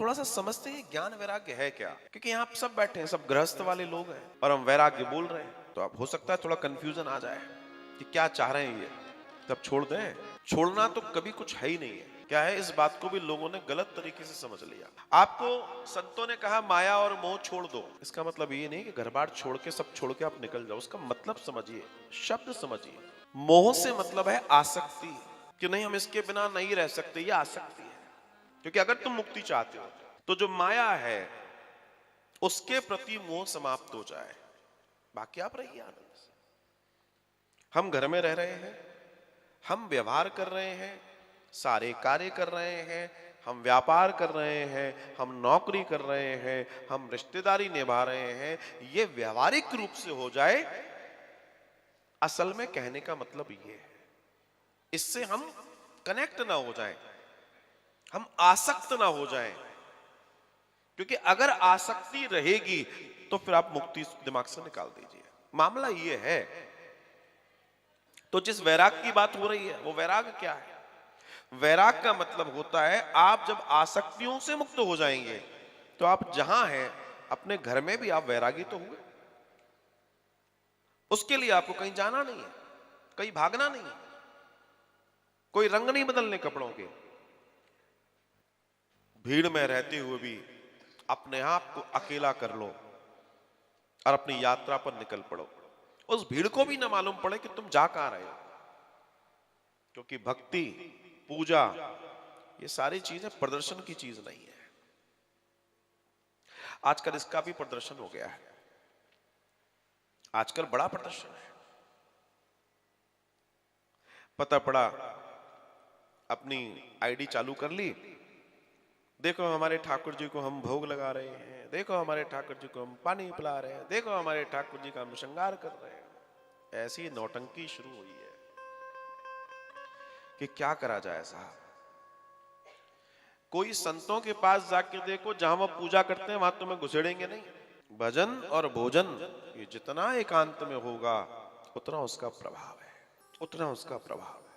थोड़ा सा समझते हैं ज्ञान वैराग्य है क्या, क्योंकि यहाँ आप सब बैठे हैं, सब गृहस्थ वाले लोग हैं और हम वैराग्य बोल रहे हैं, तो अब हो सकता है थोड़ा कंफ्यूजन आ जाए कि क्या चाह रहे हैं ये, तब छोड़ दें। छोड़ना तो कभी कुछ है ही नहीं है। क्या है, इस बात को भी लोगों ने गलत तरीके से समझ लिया। आपको संतों ने कहा माया और मोह छोड़ दो, इसका मतलब ये नहीं कि घर बार छोड़ के सब छोड़ के आप निकल जाओ, उसका मतलब समझिए, शब्द समझिए। मोह से मतलब है आसक्ति, कि नहीं हम इसके बिना नहीं रह सकते, ये आसक्ति है। क्योंकि अगर तुम मुक्ति चाहते हो तो जो माया है उसके प्रति मोह समाप्त हो जाए, बाकी आप रहिए आनंद से। हम घर में रह रहे हैं, हम व्यवहार कर रहे हैं, सारे कार्य कर रहे हैं, हम व्यापार कर रहे हैं, हम नौकरी कर रहे हैं, हम रिश्तेदारी निभा रहे हैं, ये व्यवहारिक रूप से हो जाए। असल में कहने का मतलब ये है, इससे हम कनेक्ट ना हो जाएं, हम आसक्त ना हो जाएं। क्योंकि अगर आसक्ति रहेगी तो फिर आप मुक्ति दिमाग से निकाल दीजिए। मामला ये है। तो जिस वैराग की बात हो रही है वो वैराग क्या है? वैराग का मतलब होता है आप जब आसक्तियों से मुक्त हो जाएंगे तो आप जहां हैं अपने घर में भी आप वैरागी तो हुए। उसके लिए आपको कहीं जाना नहीं है, कहीं भागना नहीं है, कोई रंग नहीं बदलने कपड़ों के। भीड़ में रहते हुए भी अपने आप को अकेला कर लो और अपनी यात्रा पर निकल पड़ो। उस भीड़ को भी ना मालूम पड़े कि तुम जा कहां रहे हो। क्योंकि भक्ति, पूजा, ये सारी चीजें प्रदर्शन की चीज नहीं है। आजकल इसका भी प्रदर्शन हो गया है, आजकल बड़ा प्रदर्शन है। पता पड़ा अपनी आईडी चालू कर ली, देखो हमारे ठाकुर जी को हम भोग लगा रहे हैं, देखो हमारे ठाकुर जी को हम पानी पिला रहे हैं, देखो हमारे ठाकुर जी का हम श्रृंगार कर रहे हैं। ऐसी नौटंकी शुरू हुई है कि क्या करा जाए साहब। कोई संतों के पास जाके देखो, जहां वो पूजा करते हैं वहां तुम्हें घुसेड़ेंगे नहीं। भजन और भोजन ये जितना एकांत में होगा उतना उसका प्रभाव है, उतना उसका प्रभाव है।